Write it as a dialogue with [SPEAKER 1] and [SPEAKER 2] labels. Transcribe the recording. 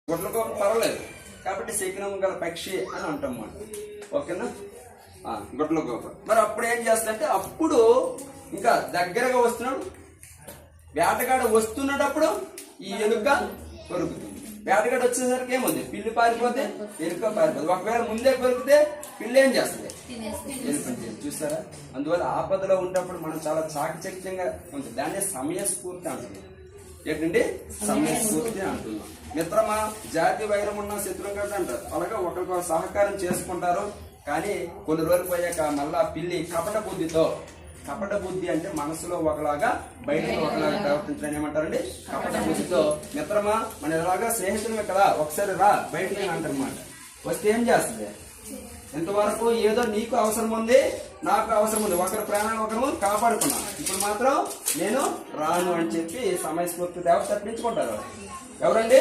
[SPEAKER 1] గుడ్లగోప పర్వాలేదు కాబట్టి శకునం గల పక్షి అని అంటాం మాట. ఓకేనా? గుడ్లగోప. మరి అప్పుడు ఏం చేస్తాడంటే అప్పుడు ఇంకా దగ్గరగా వస్తున్నాడు, వేటగాడు వస్తున్నప్పుడు ఈ ఎలుక కొరుకుతుంది. వేటగాడు వచ్చేసరికి ఏముంది, పిల్లి పారిపోతే ఎలుక పారిపోతుంది. ఒకవేళ ముందే కొరికితే పిల్లి ఏం చేస్తుంది, ఎలుక. చూస్తారా? అందువల్ల ఆపదలో ఉన్నప్పుడు మనం చాలా చాకచక్యంగా ఉంటుంది. దాన్ని సమయస్ఫూర్తి అంటుంది. ఏంటంటే సమయస్ఫూర్తి అంటున్నాం. మిత్రమా, జాతి వైరం ఉన్న శత్రువు కదా అంటారు. అలాగే ఒకరికొకరు సహకారం చేసుకుంటారు. కానీ కొన్ని రోజులు పోయాక మళ్ళా పిల్లి కపట బుద్ధి అంటే మనసులో ఒకలాగా బయటలో ఒకలాగా ప్రవర్తించడం ఏమంటారండి, కపట బుద్ధితో. మిత్రమా, మన ఇలాగా స్నేహితులమే కదా, ఒకసారి రా బయటకు అంటారన్నమాట. వస్తే ఏం చేస్తుంది, ఎంతవరకు ఏదో నీకు అవసరం ఉంది, నాకు అవసరం ఉంది, ఒకరి ప్రాణాలు ఒకరు కాపాడుకున్నాం, ఇప్పుడు మాత్రం నేను రాను అని చెప్పి సమయస్ఫూర్తి దేవత తప్పించుకుంటారు. ఎవరండి?